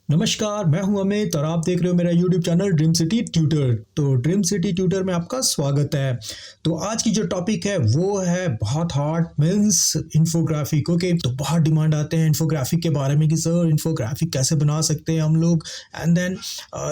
नमस्कार, मैं हूं अमित और आप देख रहे हो मेरा YouTube channel dream city tutor. तो ड्रीम सिटी ट्यूटर में आपका स्वागत है। तो आज की जो टॉपिक है वो है बहुत हार्ड मीन्स इन्फोग्राफिक। ओके, तो बहुत डिमांड आते हैं इन्फोग्राफिक के बारे में कि सर इन्फोग्राफिक कैसे बना सकते हैं हम लोग, एंड देन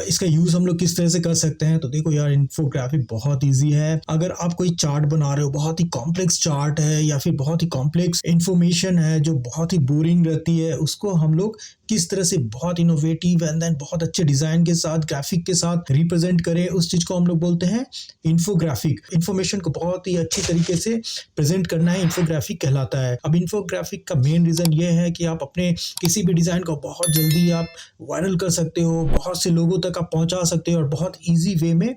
इसका यूज़ हम लोग किस तरह से कर सकते हैं। तो देखो यार, इन्फोग्राफिक बहुत ईजी है। अगर आप कोई चार्ट बना रहे हो, बहुत ही कॉम्प्लेक्स चार्ट है या फिर बहुत ही कॉम्प्लेक्स इन्फॉर्मेशन है जो बहुत ही बोरिंग रहती है, उसको हम लोग किस तरह से बहुत इनोवेटिव एंड देन बहुत अच्छे डिजाइन के साथ, ग्राफिक के साथ रिप्रेजेंट करें, उस चीज को हम लोग बोलते हैं इन्फोग्राफिक। इन्फॉर्मेशन को बहुत ही अच्छी तरीके से प्रेजेंट करना है, इन्फोग्राफिक कहलाता है। अब इन्फोग्राफिक का मेन रीजन ये है कि आप अपने किसी भी डिजाइन को बहुत जल्दी आप वायरल कर सकते हो, बहुत से लोगों तक आप पहुंचा सकते हो और बहुत ईजी वे में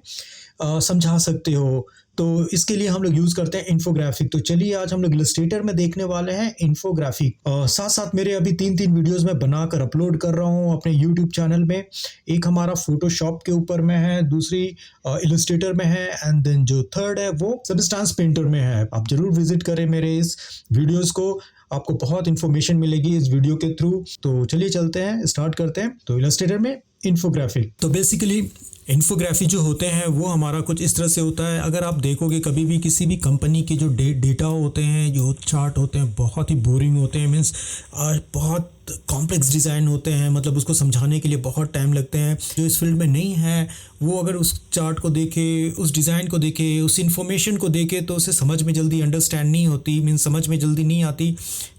समझा सकते हो। तो इसके लिए हम लोग यूज करते हैं इन्फोग्राफिक। तो चलिए आज हम लोग इलस्ट्रेटर में देखने वाले हैं इन्फोग्राफिक। साथ साथ मेरे अभी तीन वीडियोस में बनाकर अपलोड कर रहा हूँ अपने यूट्यूब चैनल में। एक हमारा फोटोशॉप के ऊपर में है, दूसरी इलस्ट्रेटर में है, एंड देन जो थर्ड है वो सबस्टेंस पेंटर में है। आप जरूर विजिट करें मेरे इस वीडियोस को, आपको बहुत इंफॉर्मेशन मिलेगी इस वीडियो के थ्रू। तो चलिए चलते हैं, स्टार्ट करते हैं। तो इलस्ट्रेटर में इन्फोग्राफिक। तो बेसिकली इन्फोग्राफी जो होते हैं वो हमारा कुछ इस तरह से होता है। अगर आप देखोगे कभी भी किसी भी कंपनी के जो डेटा होते हैं, जो चार्ट होते हैं, बहुत ही बोरिंग होते हैं। मीन्स बहुत कॉम्प्लेक्स डिज़ाइन होते हैं, मतलब उसको समझाने के लिए बहुत टाइम लगते हैं। जो इस फील्ड में नहीं है वो अगर उस चार्ट को देखे, उस डिज़ाइन को देखे, उस इन्फॉर्मेशन को देखे तो उसे समझ में जल्दी अंडरस्टैंड नहीं होती। मीन्स समझ में जल्दी नहीं आती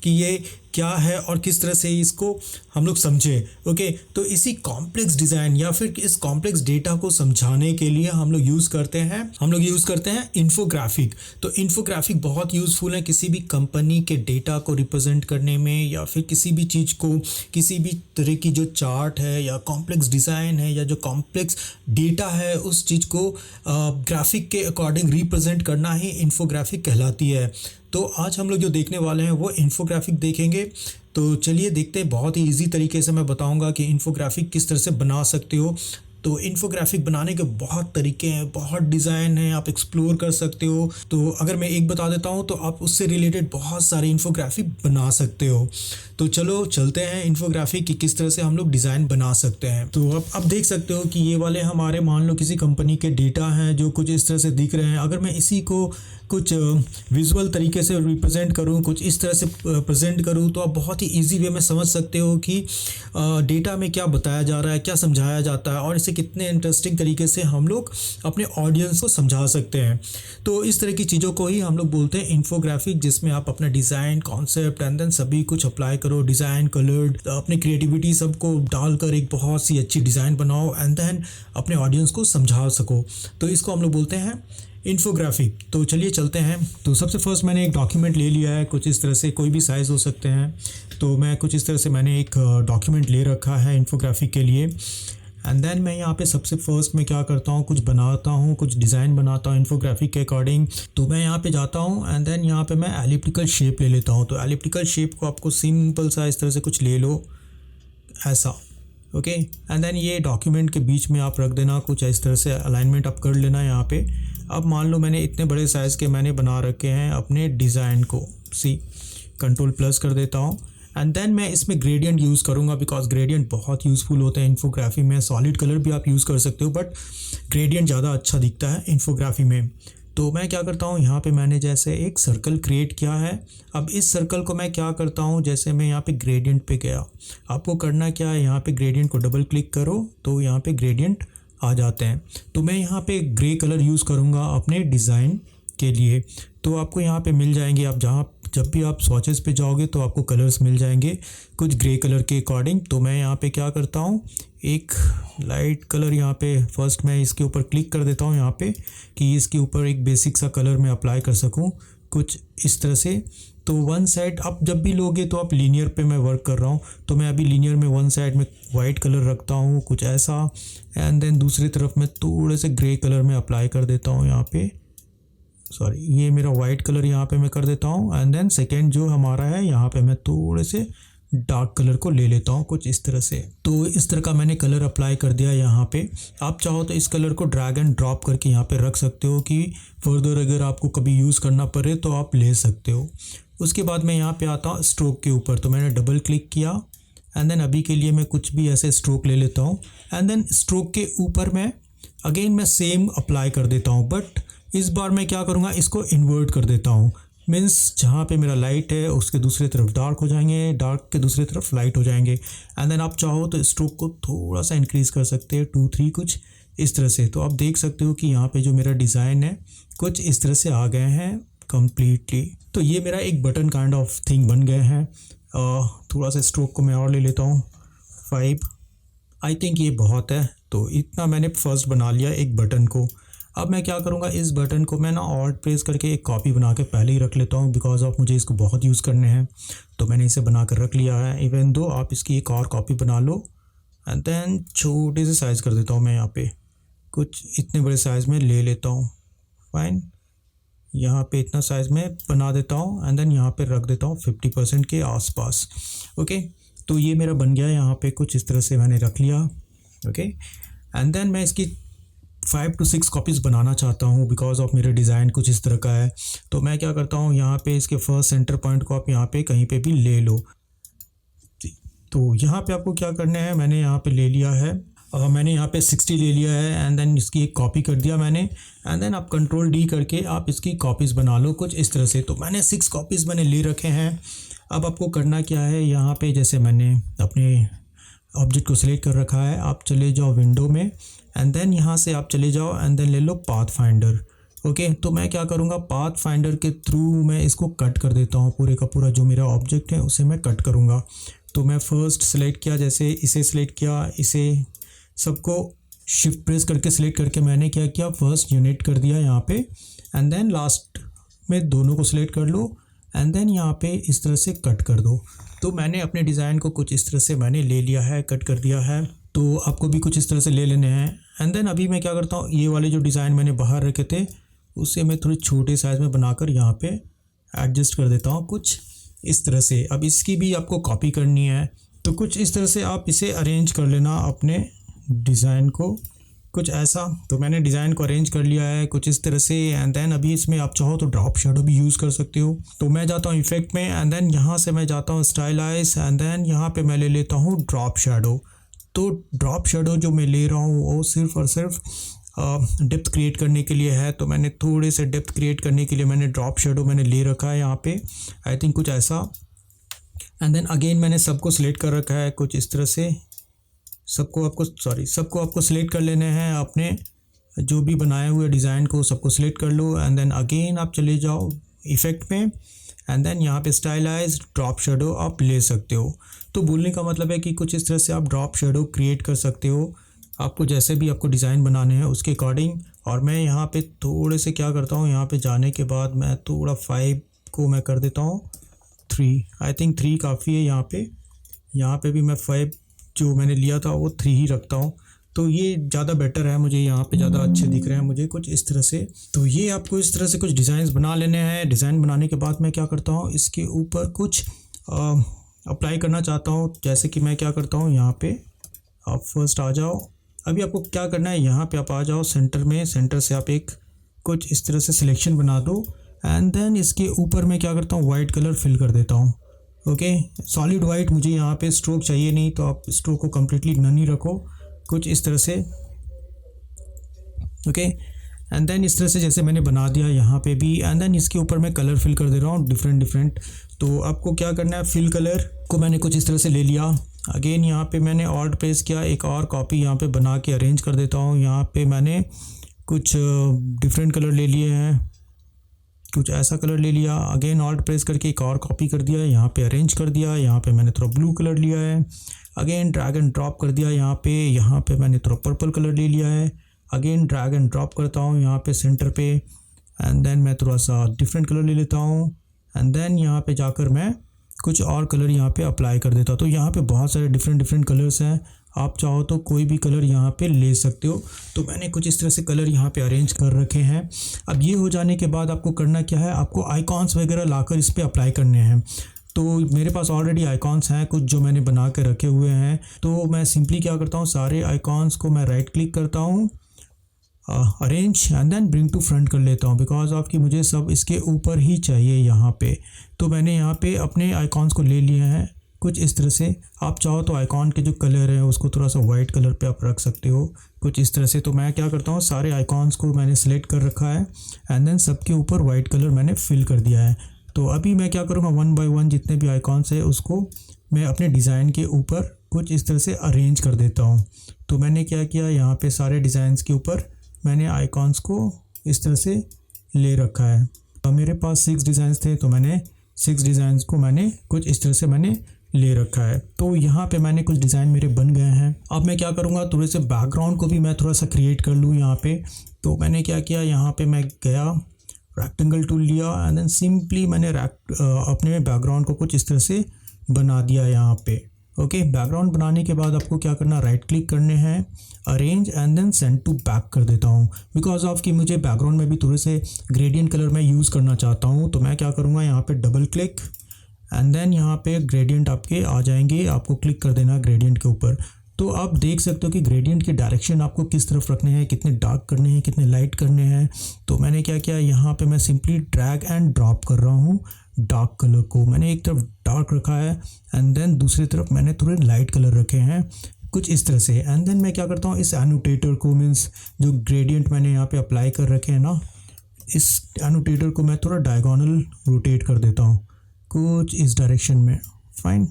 कि ये क्या है और किस तरह से इसको हम लोग समझे। ओके, तो इसी कॉम्प्लेक्स डिज़ाइन या फिर इस कॉम्प्लेक्स डेटा को समझाने के लिए हम लोग यूज़ करते हैं इन्फोग्राफिक। तो इन्फोग्राफिक बहुत यूज़फुल है किसी भी कंपनी के डेटा को रिप्रेजेंट करने में, या फिर किसी भी चीज़ को, किसी भी तरह की जो चार्ट है या कॉम्प्लेक्स डिज़ाइन है या जो कॉम्प्लेक्स डेटा है, उस चीज़ को ग्राफिक के अकॉर्डिंग रिप्रेजेंट करना ही इन्फोग्राफिक कहलाती है। तो आज हम लोग जो देखने वाले हैं वो इन्फोग्राफिक देखेंगे। तो चलिए देखते हैं। बहुत ही इजी तरीके से मैं बताऊंगा कि इन्फोग्राफिक किस तरह से बना सकते हो। तो इन्फोग्राफिक बनाने के बहुत तरीके हैं, बहुत डिज़ाइन हैं, आप एक्सप्लोर कर सकते हो। तो अगर मैं एक बता देता हूँ तो आप उससे रिलेटेड बहुत सारे इन्फोग्राफिक बना सकते हो। तो चलो चलते हैं इन्फोग्राफिक की किस तरह से हम लोग डिज़ाइन बना सकते हैं। तो अब देख सकते हो कि ये वाले हमारे, मान लो किसी कंपनी के डेटा हैं जो कुछ इस तरह से दिख रहे हैं। अगर मैं इसी को कुछ विजुअल तरीके से रिप्रेजेंट करूँ, कुछ इस तरह से प्रेजेंट करूँ, तो आप बहुत ही इजी वे में समझ सकते हो कि डेटा में क्या बताया जा रहा है, क्या समझाया जाता है और इसे कितने इंटरेस्टिंग तरीके से हम लोग अपने ऑडियंस को समझा सकते हैं। तो इस तरह की चीज़ों को ही हम लोग बोलते हैं इन्फोग्राफिक, जिसमें आप अपना डिज़ाइन, कॉन्सेप्ट एंड देन सभी कुछ अप्लाई करो। डिज़ाइन, कलर्ड, अपनी क्रिएटिविटी सबको डालकर एक बहुत सी अच्छी डिज़ाइन बनाओ एंड देन अपने ऑडियंस को समझा सको। तो इसको हम लोग बोलते हैं इन्फोग्राफिक। तो चलिए चलते हैं। तो सबसे फर्स्ट मैंने एक डॉक्यूमेंट ले लिया है, कुछ इस तरह से, कोई भी साइज़ हो सकते हैं। तो मैं कुछ इस तरह से मैंने एक डॉक्यूमेंट ले रखा है इन्फोग्राफिक के लिए। एंड देन मैं यहाँ पे सबसे फर्स्ट में क्या करता हूँ, कुछ बनाता हूँ, कुछ डिज़ाइन बनाता हूँ इन्फोग्राफिक के अकॉर्डिंग। तो मैं यहाँ पे जाता हूँ एंड देन यहाँ पे मैं एलिप्टिकल शेप ले लेता हूँ। तो एलिप्टिकल शेप को आपको सिंपल सा इस तरह से कुछ ले लो, ऐसा। ओके, एंड देन ये डॉक्यूमेंट के बीच में आप रख देना, कुछ इस तरह से अलाइनमेंट आप कर लेना यहाँ पे। अब मान लो मैंने इतने बड़े साइज़ के मैंने बना रखे हैं अपने डिज़ाइन को, कंट्रोल प्लस कर देता हूँ। एंड देन मैं इसमें ग्रेडियंट यूज़ करूँगा, बिकॉज ग्रेडियंट बहुत यूज़फुल होते हैं इन्फोग्राफी में। सॉलिड कलर भी आप यूज़ कर सकते हो, बट ग्रेडियंट ज़्यादा अच्छा दिखता है इन्फोग्राफी में। तो मैं क्या करता हूँ, यहाँ पे मैंने जैसे एक सर्कल क्रिएट किया है। अब इस सर्कल को मैं क्या करता हूँ, जैसे मैं यहाँ पे ग्रेडियंट पे गया, आपको करना क्या है, यहाँ पे ग्रेडियंट को डबल क्लिक करो तो यहाँ पे ग्रेडियंट आ जाते हैं। तो मैं यहाँ पे ग्रे कलर यूज़ करूँगा अपने डिज़ाइन के लिए। तो आपको यहाँ पे मिल जाएंगे, आप जब भी आप स्वॉचेस पे जाओगे तो आपको कलर्स मिल जाएंगे कुछ ग्रे कलर के अकॉर्डिंग। तो मैं यहाँ पे क्या करता हूँ, एक लाइट कलर यहाँ पे फर्स्ट मैं इसके ऊपर क्लिक कर देता हूँ यहाँ पे, कि इसके ऊपर एक बेसिक सा कलर मैं अप्लाई कर सकूँ कुछ इस तरह से। तो वन साइड आप जब भी लोगे तो आप लीनियर पे मैं वर्क कर रहा हूँ, तो मैं अभी लीनियर में वन साइड में वाइट कलर रखता हूँ कुछ ऐसा। एंड देन दूसरी तरफ मैं थोड़े से ग्रे कलर में अप्लाई कर देता हूँ यहाँ पे, सॉरी ये मेरा वाइट कलर यहाँ पे मैं कर देता हूँ। एंड देन सेकेंड जो हमारा है यहाँ पे मैं थोड़े से डार्क कलर को ले लेता हूँ कुछ इस तरह से। तो इस तरह का मैंने कलर अप्लाई कर दिया यहाँ पे। आप चाहो तो इस कलर को ड्रैग एंड ड्रॉप करके यहाँ पे रख सकते हो कि फर्दर अगर आपको कभी यूज़ करना पड़े तो आप ले सकते हो। उसके बाद मैं यहाँ पे आता हूँ स्ट्रोक के ऊपर, तो मैंने डबल क्लिक किया एंड देन अभी के लिए मैं कुछ भी ऐसे स्ट्रोक ले लेता हूँ एंड देन स्ट्रोक के ऊपर मैं सेम अप्लाई कर देता हूँ, बट इस बार मैं क्या करूँगा, इसको इन्वर्ट कर देता हूँ। मीन्स जहाँ पे मेरा लाइट है उसके दूसरी तरफ डार्क हो जाएंगे, डार्क के दूसरी तरफ लाइट हो जाएंगे। एंड देन आप चाहो तो स्ट्रोक को थोड़ा सा इंक्रीज़ कर सकते हैं, 2-3 कुछ इस तरह से। तो आप देख सकते हो कि यहाँ पे जो मेरा डिज़ाइन है कुछ इस तरह से आ गए हैं कम्प्लीटली। तो ये मेरा एक बटन काइंड ऑफ थिंग बन गए हैं। थोड़ा सा स्ट्रोक को मैं और ले लेता हूँ, 5। आई थिंक ये बहुत है। तो इतना मैंने फर्स्ट बना लिया एक बटन को। अब मैं क्या करूँगा, इस बटन को मैं ना ऑल्ट प्रेस करके एक कॉपी बना के पहले ही रख लेता हूँ, बिकॉज ऑफ मुझे इसको बहुत यूज़ करने हैं। तो मैंने इसे बना कर रख लिया है। इवन दो आप इसकी एक और कॉपी बना लो एंड देन छोटे से साइज़ कर देता हूँ मैं, यहाँ पे कुछ इतने बड़े साइज़ में ले लेता हूँ। फाइन, यहाँ पे इतना साइज़ में बना देता हूँ एंड देन यहाँ पे रख देता हूँ 50% के आसपास। ओके, तो ये मेरा बन गया। यहाँ पे कुछ इस तरह से मैंने रख लिया। ओके, एंड देन मैं इसकी 5 to 6 कॉपीज़ बनाना चाहता हूँ, बिकॉज ऑफ मेरा डिज़ाइन कुछ इस तरह का है। तो मैं क्या करता हूँ, यहाँ पे इसके फर्स्ट सेंटर पॉइंट को आप यहाँ पे कहीं पे भी ले लो। तो यहाँ पे आपको क्या करना है, मैंने यहाँ पे ले लिया है, मैंने यहाँ पे 60 ले लिया है एंड देन इसकी एक कॉपी कर दिया मैंने। एंड देन आप Ctrl+D करके आप इसकी कॉपीज़ बना लो कुछ इस तरह से। तो मैंने 6 कॉपीज़ मैंने ले रखे हैं। अब आपको करना क्या है, यहाँ पे जैसे मैंने अपने ऑब्जेक्ट को सिलेक्ट कर रखा है, आप चले जाओ विंडो में एंड देन यहाँ से आप चले जाओ एंड देन ले लो पाथ फाइंडर। ओके, तो मैं क्या करूँगा, पाथ फाइंडर के थ्रू मैं इसको कट कर देता हूँ। पूरे का पूरा जो मेरा ऑब्जेक्ट है उसे मैं कट करूँगा। तो मैं फर्स्ट सेलेक्ट किया, जैसे इसे सिलेक्ट किया, इसे सबको शिफ्ट प्रेस करके सिलेक्ट करके मैंने क्या किया, फर्स्ट यूनिट कर दिया यहाँ पे एंड देन लास्ट में दोनों को सिलेक्ट कर लो एंड देन यहाँ पे इस तरह से कट कर दो। तो मैंने अपने डिज़ाइन को कुछ इस तरह से मैंने ले लिया है, कट कर दिया है। तो आपको भी कुछ इस तरह से ले लेने हैं। एंड देन अभी मैं क्या करता हूँ, ये वाले जो डिज़ाइन मैंने बाहर रखे थे उसे मैं थोड़े छोटे साइज़ में बनाकर यहाँ पे एडजस्ट कर देता हूँ कुछ इस तरह से। अब इसकी भी आपको कॉपी करनी है, तो कुछ इस तरह से आप इसे अरेंज कर लेना अपने डिज़ाइन को कुछ ऐसा। तो मैंने डिज़ाइन को अरेंज कर लिया है कुछ इस तरह से। एंड देन अभी इसमें आप चाहो तो ड्रॉप शेडो भी यूज़ कर सकते हो। तो मैं जाता हूँ इफेक्ट में एंड देन यहाँ से मैं जाता हूँ स्टाइलाइज एंड देन यहाँ पे मैं ले लेता हूँ ड्रॉप शेडो। तो ड्रॉप शेडो जो मैं ले रहा हूँ वो सिर्फ और सिर्फ डेप्थ क्रिएट करने के लिए है। तो मैंने थोड़े से डेप्थ क्रिएट करने के लिए मैंने ड्रॉप शेडो मैंने ले रखा है यहाँ पे, आई थिंक कुछ ऐसा। एंड देन अगेन मैंने सबको सिलेक्ट कर रखा है कुछ इस तरह से। सबको आपको सिलेक्ट कर लेने हैं, अपने जो भी बनाए हुए डिज़ाइन को सबको सिलेक्ट कर लो एंड देन अगेन आप चले जाओ इफ़ेक्ट में एंड देन यहाँ पे स्टाइलाइज ड्रॉप शेडो आप ले सकते हो। तो बोलने का मतलब है कि कुछ इस तरह से आप ड्रॉप शेडो क्रिएट कर सकते हो, आपको जैसे भी आपको डिज़ाइन बनाने हैं उसके अकॉर्डिंग। और मैं यहाँ पे थोड़े से क्या करता हूँ, यहाँ पे जाने के बाद मैं थोड़ा 5 को मैं कर देता हूँ 3। आई थिंक 3 काफ़ी है। यहाँ पे भी मैं 5 जो मैंने लिया था वो 3 ही रखता हूँ। तो ये ज़्यादा बेटर है, मुझे यहाँ पे ज़्यादा अच्छे दिख रहे हैं मुझे कुछ इस तरह से। तो ये आपको इस तरह से कुछ डिज़ाइंस बना लेने हैं। डिज़ाइन बनाने के बाद मैं क्या करता हूँ, इसके ऊपर कुछ अप्लाई करना चाहता हूँ। जैसे कि मैं क्या करता हूँ, यहाँ पे आप फर्स्ट आ जाओ। अभी आपको क्या करना है, यहाँ पे आप आ जाओ सेंटर में, सेंटर से आप एक कुछ इस तरह से सिलेक्शन बना दो एंड देन इसके ऊपर मैं क्या करता हूँ, वाइट कलर फिल कर देता हूँ। ओके, सॉलिड वाइट, मुझे यहाँ पे स्ट्रोक चाहिए नहीं, तो आप स्ट्रोक को कम्प्लीटली नन ही रखो कुछ इस तरह से। ओके, एंड देन इस तरह से जैसे मैंने बना दिया यहाँ पे भी। एंड देन इसके ऊपर मैं कलर फिल कर दे रहा हूँ डिफरेंट। तो आपको क्या करना है, फिल कलर को मैंने कुछ इस तरह से ले लिया। अगेन यहाँ पे मैंने ऑल्ट प्रेस किया, एक और कॉपी यहाँ पे बना के अरेंज कर देता हूँ। यहाँ पे मैंने कुछ डिफरेंट कलर ले लिए हैं, कुछ ऐसा कलर ले लिया। अगेन ऑल्ट प्रेस करके एक और कॉपी कर दिया, यहाँ पे अरेंज कर दिया। यहाँ पे मैंने थोड़ा ब्लू कलर लिया है। अगेन ड्रैग एंड ड्रॉप कर दिया यहाँ पे मैंने थोड़ा पर्पल कलर ले लिया है। अगेन ड्रैग एंड ड्रॉप करता हूँ यहाँ पे सेंटर पे एंड देन मैं थोड़ा सा डिफरेंट कलर ले लेता हूँ एंड देन यहाँ पे जाकर मैं कुछ और कलर यहाँ पे अप्लाई कर देता हूँ। तो यहाँ पे बहुत सारे डिफरेंट कलर्स हैं, आप चाहो तो कोई भी कलर यहाँ पे ले सकते हो। तो मैंने कुछ इस तरह से कलर यहाँ पे अरेंज कर रखे हैं। अब ये हो जाने के बाद आपको करना क्या है, आपको आइकॉन्स वगैरह लाकर इस पर अप्लाई करने हैं। तो मेरे पास ऑलरेडी आइकॉन्स हैं कुछ जो मैंने बना के रखे हुए हैं। तो मैं सिंपली क्या करता हूँ, सारे आइकॉन्स को मैं राइट क्लिक करता हूँ, arrange and then bring to front कर लेता हूँ, बिकॉज ऑफ कि मुझे सब इसके ऊपर ही चाहिए यहाँ पे। तो मैंने यहाँ पे अपने आइकॉन्स को ले लिए हैं कुछ इस तरह से। आप चाहो तो आइकॉन के जो कलर है उसको थोड़ा सा वाइट कलर पे आप रख सकते हो, कुछ इस तरह से। तो मैं क्या करता हूँ, सारे आइकॉन्स को मैंने सिलेक्ट कर रखा है एंड देन सबके ऊपर वाइट कलर मैंने फिल कर दिया है। तो अभी मैं क्या करूँगा, 1 बाय 1 जितने भी आइकॉन्स है उसको मैं अपने डिज़ाइन के ऊपर कुछ इस तरह से अरेंज कर देता हूँ। तो मैंने क्या किया, यहाँ पे सारे डिज़ाइंस के ऊपर मैंने आइकॉन्स को इस तरह से ले रखा है। तो मेरे पास 6 डिज़ाइंस थे, तो मैंने 6 डिज़ाइंस को मैंने कुछ इस तरह से मैंने ले रखा है। तो यहाँ पे मैंने कुछ डिज़ाइन मेरे बन गए हैं। अब मैं क्या करूँगा, थोड़े से बैकग्राउंड को भी मैं थोड़ा सा क्रिएट कर लूँ यहाँ पे। तो मैंने क्या किया, यहाँ पे मैं गया, रेक्टेंगल टूल लिया एंड देन सिंपली मैंने अपने बैकग्राउंड को कुछ इस तरह से बना दिया यहाँ पे। ओके, बैकग्राउंड बनाने के बाद आपको क्या करना, राइट क्लिक करने हैं, arrange and then send to back कर देता हूँ। बिकॉज ऑफ कि मुझे बैकग्राउंड में भी थोड़े से ग्रेडियंट कलर मैं यूज़ करना चाहता हूँ। तो मैं क्या करूँगा, यहाँ पे डबल क्लिक एंड देन यहाँ पे ग्रेडियंट आपके आ जाएंगे, आपको क्लिक कर देना ग्रेडियंट के ऊपर। तो आप देख सकते हो कि ग्रेडियंट की डायरेक्शन आपको किस तरफ रखने हैं, कितने डार्क करने हैं, कितने लाइट करने हैं। तो मैंने क्या किया, यहाँ पे मैं सिंपली ड्रैग एंड ड्रॉप कर रहा हूँ डार्क कलर को। मैंने एक तरफ डार्क रखा है एंड देन दूसरी तरफ मैंने थोड़े लाइट कलर रखे हैं कुछ इस तरह से। एंड देन मैं क्या करता हूँ, इस एनोटेटर को, मीन्स जो ग्रेडियंट मैंने यहाँ पे अप्लाई कर रखे हैं ना, इस एनोटेटर को मैं थोड़ा डायगोनल रोटेट कर देता हूँ कुछ इस डायरेक्शन में। फाइन,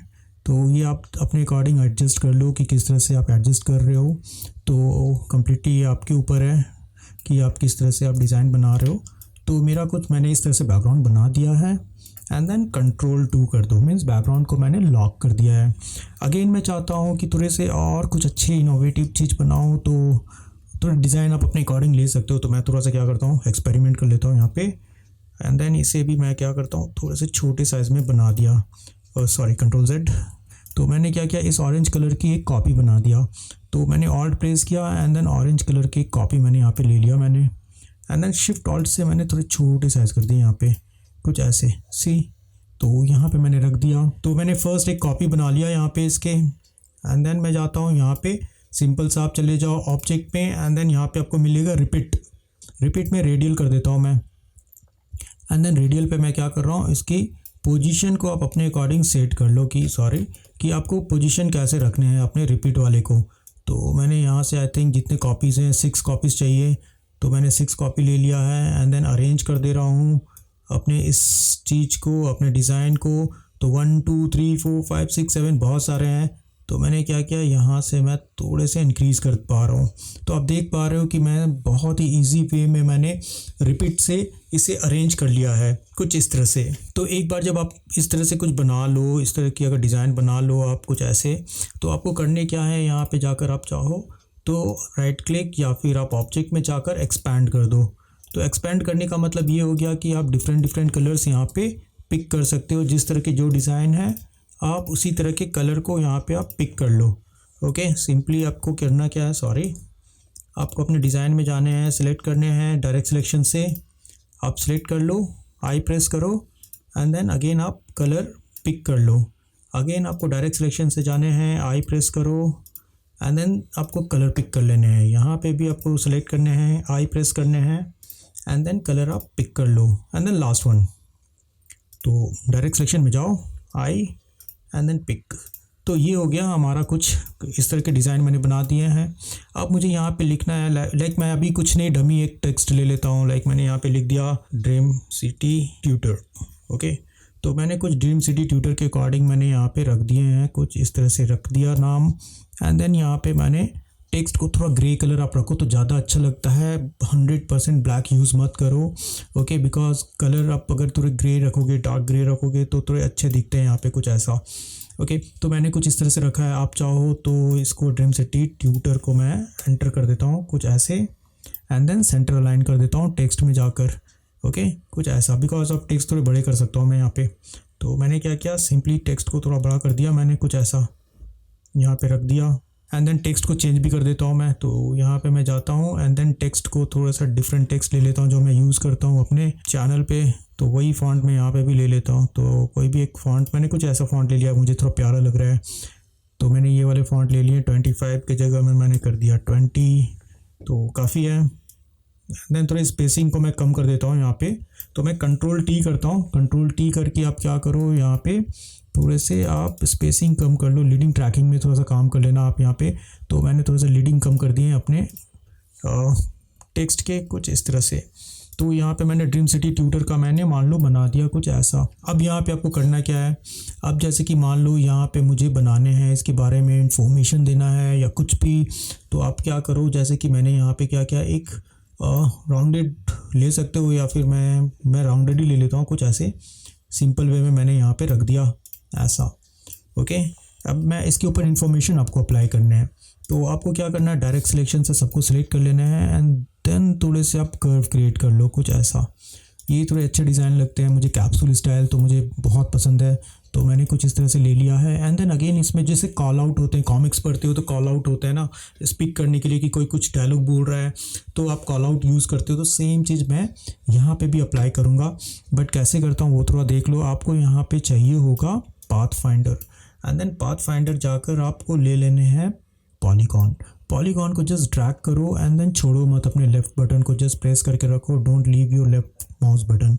तो ये आप अपने अकॉर्डिंग एडजस्ट कर लो कि किस तरह से आप एडजस्ट कर रहे हो। तो कम्प्लीटली ये आपके ऊपर है कि आप किस तरह से आप डिज़ाइन बना रहे हो। तो मेरा कुछ मैंने इस तरह से बैकग्राउंड बना दिया है एंड देन कंट्रोल 2 कर दो, मीन्स बैकग्राउंड को मैंने लॉक कर दिया है। अगेन मैं चाहता हूँ कि थोड़े से और कुछ अच्छी इनोवेटिव चीज़ बनाऊँ, तो थोड़ा डिज़ाइन आप अपने अकॉर्डिंग ले सकते हो। तो मैं थोड़ा सा क्या करता हूँ, एक्सपेरिमेंट कर लेता हूँ यहाँ पे एंड देन इसे भी मैं क्या करता हूँ, थोड़े से छोटे साइज़ में बना दिया। Sorry, control Z। तो मैंने क्या किया, इस ऑरेंज कलर की एक कॉपी बना दिया। तो मैंने ऑल्ट प्रेस किया एंड देन ऑरेंज कलर की एक कॉपी मैंने यहाँ पे ले लिया मैंने एंड देन शिफ्ट ऑल्ट से मैंने थोड़े छोटे साइज़ कर दिए यहाँ पे कुछ ऐसे, सी। तो यहाँ पे मैंने रख दिया। तो मैंने फर्स्ट एक कॉपी बना लिया यहाँ पे इसके एंड देन मैं जाता हूँ यहाँ पे, सिंपल सा आप चले जाओ ऑब्जेक्ट पे एंड देन यहाँ पे आपको मिलेगा रिपीट में रेडियल कर देता हूँ मैं। एंड देन रेडियल पे मैं क्या कर रहा हूँ, इसकी पोजीशन को आप अपने अकॉर्डिंग सेट कर लो कि आपको पोजीशन कैसे रखने हैं अपने रिपीट वाले को। तो मैंने यहाँ से आई थिंक जितने कॉपीज़ हैं 6 कॉपीज़ चाहिए, तो मैंने 6 कॉपी ले लिया है एंड देन अरेंज कर दे रहा हूँ अपने इस चीज़ को, अपने डिज़ाइन को। तो 1 2 3 4 5 6 7 बहुत सारे हैं। तो मैंने क्या किया, यहाँ से मैं थोड़े से इंक्रीज़ कर पा रहा हूँ। तो आप देख पा रहे हो कि मैं बहुत ही इजी वे में मैंने रिपीट से इसे अरेंज कर लिया है कुछ इस तरह से। तो एक बार जब आप इस तरह से कुछ बना लो, इस तरह की अगर डिज़ाइन बना लो आप कुछ ऐसे, तो आपको करने क्या है, यहाँ पे जाकर आप चाहो तो राइट क्लिक या फिर आप ऑब्जेक्ट में जाकर एक्सपैंड कर दो। तो एक्सपैंड करने का मतलब ये हो गया कि आप डिफरेंट कलर्स यहाँ पे पिक कर सकते हो। जिस तरह की जो डिज़ाइन है आप उसी तरह के कलर को यहाँ पे आप पिक कर लो। ओके, सिंपली आपको करना क्या है, सॉरी, आपको अपने डिज़ाइन में जाने हैं, सिलेक्ट करने हैं, डायरेक्ट सिलेक्शन से आप सिलेक्ट कर लो, आई प्रेस करो एंड देन अगेन आप कलर पिक कर लो। अगेन आपको डायरेक्ट सिलेक्शन से जाने हैं, आई प्रेस करो एंड देन आपको कलर पिक कर लेने हैं। यहाँ पे भी आपको सेलेक्ट करने हैं, आई प्रेस करने हैं एंड देन कलर आप पिक कर लो एंड देन लास्ट वन। तो डायरेक्ट सिलेक्शन में जाओ, आई एंड देन पिक। तो ये हो गया हमारा, कुछ इस तरह के डिज़ाइन मैंने बना दिए हैं। अब मुझे यहाँ पे लिखना है, लाइक मैं अभी कुछ नहीं, डमी एक टेक्स्ट ले लेता हूँ। लाइक मैंने यहाँ पे लिख दिया ड्रीम सिटी ट्यूटर। ओके, तो मैंने कुछ ड्रीम सिटी ट्यूटर के अकॉर्डिंग मैंने यहाँ पे रख दिए हैं, कुछ इस तरह से रख दिया नाम एंड देन यहाँ पे मैंने टेक्स्ट को थोड़ा ग्रे कलर आप रखो तो ज़्यादा अच्छा लगता है। 100% ब्लैक यूज़ मत करो। ओके, बिकॉज कलर आप अगर थोड़े ग्रे रखोगे, डार्क ग्रे रखोगे तो थोड़े अच्छे दिखते हैं यहाँ पे कुछ ऐसा। ओके, तो मैंने कुछ इस तरह से रखा है। आप चाहो तो इसको ड्रीम सिटी ट्यूटर को मैं एंटर कर देता हूँ कुछ ऐसे एंड देन सेंटर अलाइन कर देता हूँ टेक्स्ट में जाकर। ओके, कुछ ऐसा, बिकॉज ऑफ टेक्स्ट थोड़े बड़े कर सकता हूँ मैं यहाँ पे। तो मैंने क्या किया, सिंपली टेक्स्ट को थोड़ा बड़ा कर दिया मैंने, कुछ ऐसा यहाँ पे रख दिया एंड देन टेक्स्ट को चेंज भी कर देता हूँ मैं। तो यहाँ पे मैं जाता हूँ एंड देन टेक्स्ट को थोड़ा सा डिफरेंट टेक्स्ट ले लेता हूँ जो मैं यूज़ करता हूँ अपने चैनल पे। तो वही फ़ॉन्ट मैं यहाँ पे भी ले लेता हूँ। तो कोई भी एक फ़ॉन्ट, मैंने कुछ ऐसा फ़ॉन्ट ले लिया, मुझे थोड़ा प्यारा लग रहा है तो मैंने ये वाले फ़ॉन्ट ले लिए। 25 की जगह में मैंने कर दिया 20, तो काफ़ी है। देन थोड़ी स्पेसिंग को मैं कम कर देता हूँ यहाँ पे। तो मैं कंट्रोल टी करता हूँ, कंट्रोल टी करके आप क्या करो यहाँ पे थोड़े से आप स्पेसिंग कम कर लो, लीडिंग ट्रैकिंग में थोड़ा सा काम कर लेना आप यहाँ पे। तो मैंने थोड़ा सा लीडिंग कम कर दिए अपने टेक्स्ट के कुछ इस तरह से। तो यहाँ पे मैंने ड्रीम सिटी ट्यूटर का मैंने मान लो बना दिया कुछ ऐसा। अब यहाँ पे आपको करना क्या है, अब जैसे कि मान लो यहाँ पे मुझे बनाने हैं, इसके बारे में इंफॉर्मेशन देना है या कुछ भी, तो आप क्या करो, जैसे कि मैंने यहाँ पे क्या किया, एक राउंडेड ले सकते हो या फिर मैं राउंडेड ही ले लेता हूँ कुछ ऐसे सिंपल वे में मैंने यहाँ पे रख दिया ऐसा। ओके, अब मैं इसके ऊपर इंफॉर्मेशन आपको अप्लाई करने हैं। तो आपको क्या करना है, डायरेक्ट सिलेक्शन से सबको सिलेक्ट कर लेना है एंड देन थोड़े से आप कर्व क्रिएट कर लो कुछ ऐसा। ये थोड़े अच्छे डिज़ाइन लगते हैं मुझे, कैप्सूल स्टाइल तो मुझे बहुत पसंद है, तो मैंने कुछ इस तरह से ले लिया है। एंड देन अगेन इसमें जैसे कॉल आउट होते हैं, कॉमिक्स पढ़ते हो तो कॉल आउट होता है ना, स्पीक करने के लिए कि कोई कुछ डायलॉग बोल रहा है तो आप कॉल आउट यूज़ करते हो। तो सेम चीज़ मैं यहाँ पे भी अप्लाई करूँगा, बट कैसे करता हूँ वो थोड़ा देख लो। आपको यहाँ पे चाहिए होगा path finder, and then path finder जाकर आपको ले लेने हैं पॉलीगॉन। पॉलीगॉन को जस्ट ड्रैग करो एंड देन छोड़ो मत, अपने लेफ्ट बटन को जस्ट प्रेस करके रखो, don't leave your left mouse button.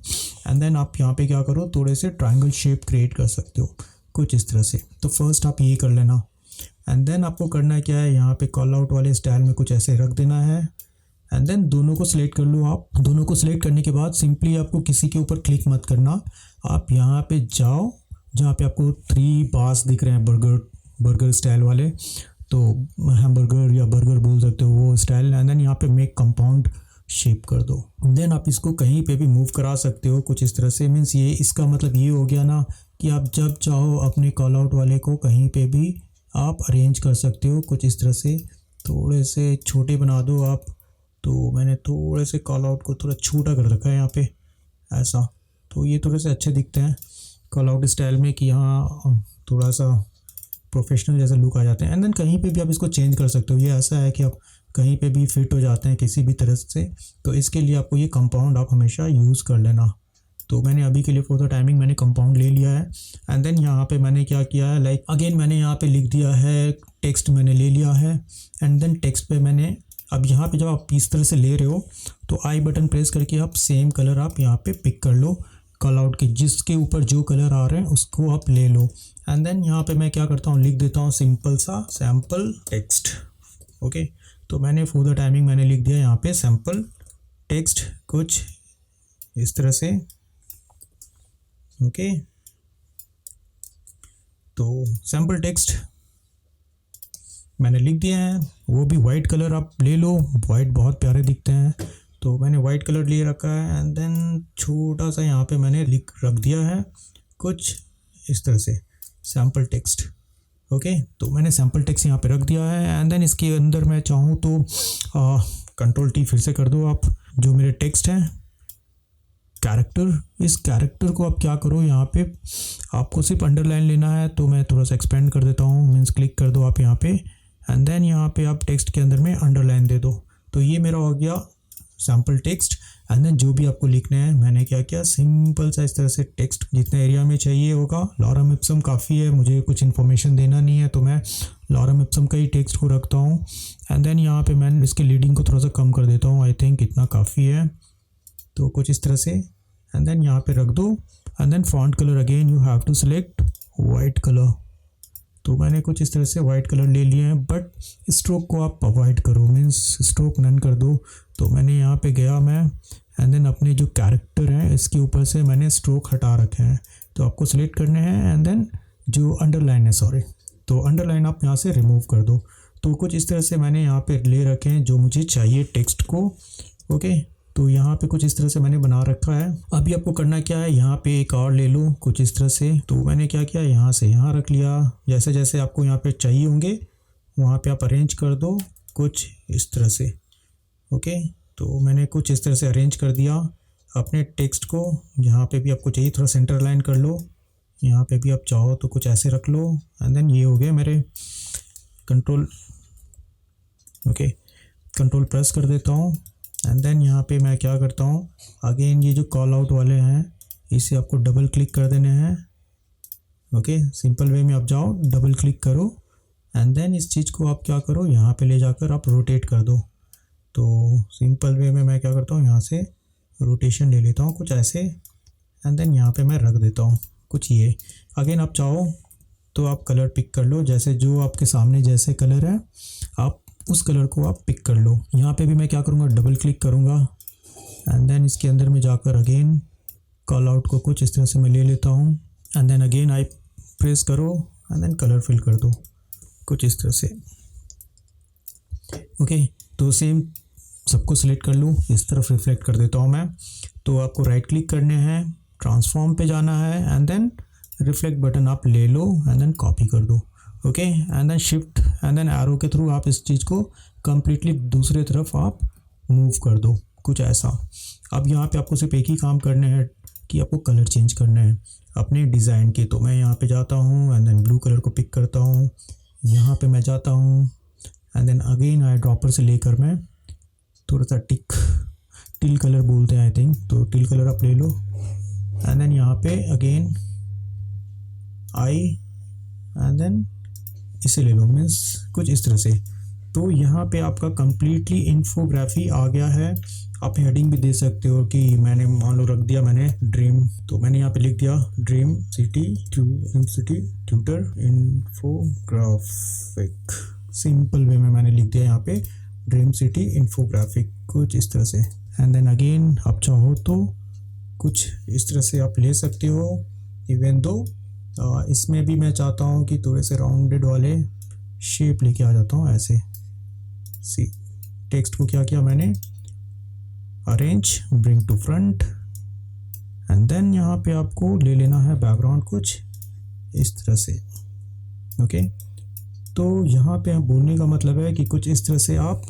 And then आप यहाँ पे क्या करो, थोड़े से ट्रायंगल शेप क्रिएट कर सकते हो कुछ इस तरह से। तो फर्स्ट आप ये कर लेना एंड देन आपको करना क्या है, यहाँ पे कॉल आउट वाले स्टाइल में कुछ ऐसे रख देना है। एंड देन दोनों को सिलेक्ट कर लो आप। दोनों को सिलेक्ट करने के बाद सिंपली आपको किसी के ऊपर क्लिक मत करना, आप यहाँ पे जाओ जहाँ पे आपको 3 बार्स दिख रहे हैं बर्गर स्टाइल वाले, तो हैमबर्गर या बर्गर बोल सकते हो वो स्टाइल। एंड देन यहाँ पे मेक कंपाउंड शेप कर दो। देन आप इसको कहीं पे भी मूव करा सकते हो कुछ इस तरह से। मीन्स ये इसका मतलब ये हो गया ना कि आप जब चाहो अपने कॉल आउट वाले को कहीं पे भी आप अरेंज कर सकते हो कुछ इस तरह से। थोड़े से छोटे बना दो आप। तो मैंने थोड़े से कॉल आउट को थोड़ा छोटा कर रखा है यहाँ पे ऐसा, तो ये थोड़े से अच्छे दिखते हैं कॉल आउट स्टाइल में कि हाँ थोड़ा सा प्रोफेशनल जैसा लुक आ जाते हैं। एंड देन कहीं पे भी आप इसको चेंज कर सकते हो, ये ऐसा है कि आप कहीं पे भी फिट हो जाते हैं किसी भी तरह से। तो इसके लिए आपको ये कंपाउंड आप हमेशा यूज़ कर लेना। तो मैंने अभी के लिए फॉर द टाइमिंग मैंने कंपाउंड ले लिया है। एंड देन यहाँ पे मैंने क्या किया है, लाइक अगेन मैंने यहाँ पे लिख दिया है, टेक्स्ट मैंने ले लिया है। एंड देन टेक्स्ट पे मैंने अब यहाँ पे जब आप इस तरह से ले रहे हो तो आई बटन प्रेस करके आप सेम कलर आप यहाँ पे पिक कर लो, कॉल आउट के जिसके ऊपर जो कलर आ रहे हैं उसको आप ले लो। एंड देन यहाँ पे मैं क्या करता हूँ, लिख देता हूँ सिंपल सा सैम्पल टेक्स्ट। ओके, तो मैंने फॉर द टाइमिंग मैंने लिख दिया यहाँ पे सैम्पल टेक्स्ट कुछ इस तरह से। ओके, तो सैम्पल टेक्स्ट मैंने लिख दिया है, वो भी वाइट कलर आप ले लो, वाइट बहुत प्यारे दिखते हैं तो मैंने वाइट कलर ले रखा है। एंड देन छोटा सा यहाँ पे मैंने रख दिया है कुछ इस तरह से सैम्पल टेक्स्ट। ओके, तो मैंने सैम्पल टेक्स्ट यहाँ पे रख दिया है। एंड देन इसके अंदर मैं चाहूँ तो कंट्रोल टी फिर से कर दो आप, जो मेरे टेक्स्ट हैं कैरेक्टर, इस कैरेक्टर को आप क्या करो, यहाँ पे आपको सिर्फ अंडरलाइन लेना है तो मैं थोड़ा सा एक्सपेंड कर देता हूँ, मीन्स क्लिक कर दो आप यहाँ पे। एंड देन यहाँ पे आप टेक्स्ट के अंदर में अंडरलाइन दे दो। तो ये मेरा हो गया सैम्पल टेक्स्ट। एंड देन जो भी आपको लिखना है मैंने क्या किया, सिंपल सा इस तरह से टेक्स्ट जितने एरिया में चाहिए होगा, लॉरम इप्सम काफ़ी है, मुझे कुछ इन्फॉर्मेशन देना नहीं है तो मैं लॉरम इप्सम का ही टेक्स्ट को रखता हूँ। एंड देन यहाँ पे मैं इसके लीडिंग को थोड़ा सा कम कर देता हूँ, आई थिंक इतना काफ़ी है, तो कुछ इस तरह से। एंड देन यहाँ पे रख दो। And then font colour again you have to select white colour, तो मैंने कुछ इस तरह से वाइट कलर ले लिए हैं, बट स्ट्रोक को आप अवॉइड करो, मीन्स स्ट्रोक नन कर दो। तो मैंने यहाँ पे गया मैं एंड देन अपने जो कैरेक्टर हैं इसके ऊपर से मैंने स्ट्रोक हटा रखे हैं, तो आपको सेलेक्ट करने हैं। एंड देन जो अंडरलाइन है, सॉरी, तो अंडरलाइन आप यहाँ से रिमूव कर दो। तो कुछ इस तरह से मैंने यहाँ पे ले रखे हैं जो मुझे चाहिए टेक्स्ट को। ओके, तो यहाँ पे कुछ इस तरह से मैंने बना रखा है। अभी आपको करना क्या है, यहाँ पे एक और ले लो कुछ इस तरह से। तो मैंने क्या किया, यहाँ से यहाँ रख लिया, जैसे जैसे आपको यहाँ पे चाहिए होंगे वहाँ पे आप अरेंज कर दो कुछ इस तरह से। ओके, तो मैंने कुछ इस तरह से अरेंज कर दिया अपने टेक्स्ट को। यहाँ पे भी आपको चाहिए थोड़ा सेंटर लाइन कर लो, यहाँ पे भी आप चाहो तो कुछ ऐसे रख लो। एंड देन ये हो गए मेरे कंट्रोल। ओके, कंट्रोल प्रेस कर देता हूँ। एंड देन यहाँ पे मैं क्या करता हूँ, अगेन ये जो कॉल आउट वाले हैं इसे आपको डबल क्लिक कर देने हैं। ओके, सिंपल वे में आप जाओ, डबल क्लिक करो। एंड देन इस चीज़ को आप क्या करो, यहाँ पे ले जाकर आप रोटेट कर दो तो सिंपल वे में मैं क्या करता हूँ, यहाँ से रोटेशन ले लेता हूँ कुछ ऐसे, एंड देन यहाँ पे मैं रख देता हूँ कुछ ये। अगेन आप चाहो तो आप कलर पिक कर लो, जैसे जो आपके सामने जैसे कलर है आप उस कलर को आप पिक कर लो। यहाँ पे भी मैं क्या करूँगा, डबल क्लिक करूँगा एंड देन इसके अंदर में जाकर अगेन कॉल आउट को कुछ इस तरह से मैं ले लेता हूँ, and then again I press करो एंड देन कलर फिल कर दो कुछ इस तरह से। ओके, तो सेम सबको सिलेक्ट कर लूँ, इस तरफ रिफ्लेक्ट कर देता हूँ मैं। तो आपको राइट क्लिक करने हैं, ट्रांसफॉर्म पे जाना है एंड देन रिफ्लेक्ट बटन आप ले लो एंड देन कॉपी कर दो। Okay, and then shift and then arrow के थ्रू आप इस चीज़ को कम्प्लीटली दूसरे तरफ आप मूव कर दो कुछ ऐसा। अब यहाँ पे आपको सिर्फ एक ही काम करने हैं कि आपको कलर चेंज करने हैं अपने डिज़ाइन के। तो मैं यहाँ पे जाता हूँ एंड देन ब्लू कलर को पिक करता हूँ, यहाँ पे मैं जाता हूँ and then again I dropper से लेकर मैं थोड़ा सा टिल कलर बोलते हैं आई थिंक, तो टिल कलर आप ले लो एंड देन यहाँ पे अगेन आई एंड देन इसे ले लो, मीन्स कुछ इस तरह से। तो यहाँ पे आपका कम्प्लीटली इन्फोग्राफी आ गया है। आप हेडिंग भी दे सकते हो कि मैंने मान लो रख दिया मैंने ड्रीम, तो मैंने यहाँ पे लिख दिया dream city tutor infographic. Simple way में मैंने लिख दिया यहाँ पे ड्रीम सिटी इन्फोग्राफिक कुछ इस तरह से। एंड देन अगेन आप चाहो तो कुछ इस तरह से आप ले सकते हो। इवन दो इसमें भी मैं चाहता हूँ कि थोड़े से राउंडेड वाले शेप लेके आ जाता हूँ ऐसे। सी टेक्स्ट को क्या किया मैंने, arrange bring to front and then यहाँ पे आपको ले लेना है बैकग्राउंड कुछ इस तरह से। ओके, तो यहाँ पे बोलने का मतलब है कि कुछ इस तरह से आप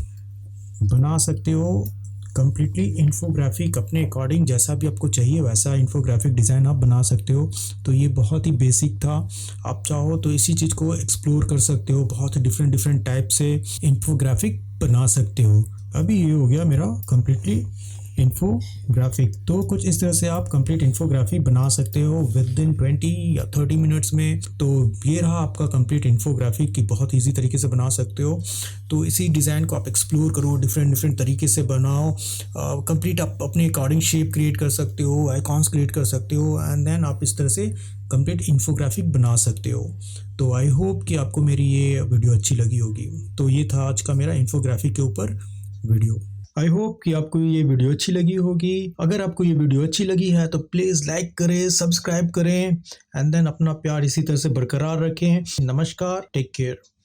बना सकते हो कम्प्लीटली इन्फोग्राफिक अपने अकॉर्डिंग, जैसा भी आपको चाहिए वैसा इन्फोग्राफिक डिज़ाइन आप बना सकते हो। तो ये बहुत ही बेसिक था, आप चाहो तो इसी चीज़ को एक्सप्लोर कर सकते हो, बहुत डिफरेंट टाइप से इन्फोग्राफिक बना सकते हो। अभी ये हो गया मेरा कम्प्लीटली इन्फोग्राफिक। तो कुछ इस तरह से आप कंप्लीट इन्फोग्राफी बना सकते हो विद इन 20 या 30 मिनट्स में। तो ये रहा आपका कंप्लीट इन्फोग्राफी कि बहुत इजी तरीके से बना सकते हो। तो इसी डिज़ाइन को आप एक्सप्लोर करो, डिफरेंट तरीके से बनाओ, कंप्लीट आप अपने अकॉर्डिंग शेप क्रिएट कर सकते हो, आइकॉन्स क्रिएट कर सकते हो एंड देन आप इस तरह से कंप्लीट इन्फोग्राफिक बना सकते हो। तो आई होप कि आपको मेरी ये वीडियो अच्छी लगी होगी। तो ये था आज का मेरा इन्फोग्राफिक के ऊपर वीडियो। आई होप कि आपको ये वीडियो अच्छी लगी होगी। अगर आपको ये वीडियो अच्छी लगी है तो प्लीज़ लाइक करें, सब्सक्राइब करें एंड देन अपना प्यार इसी तरह से बरकरार रखें। नमस्कार, टेक केयर।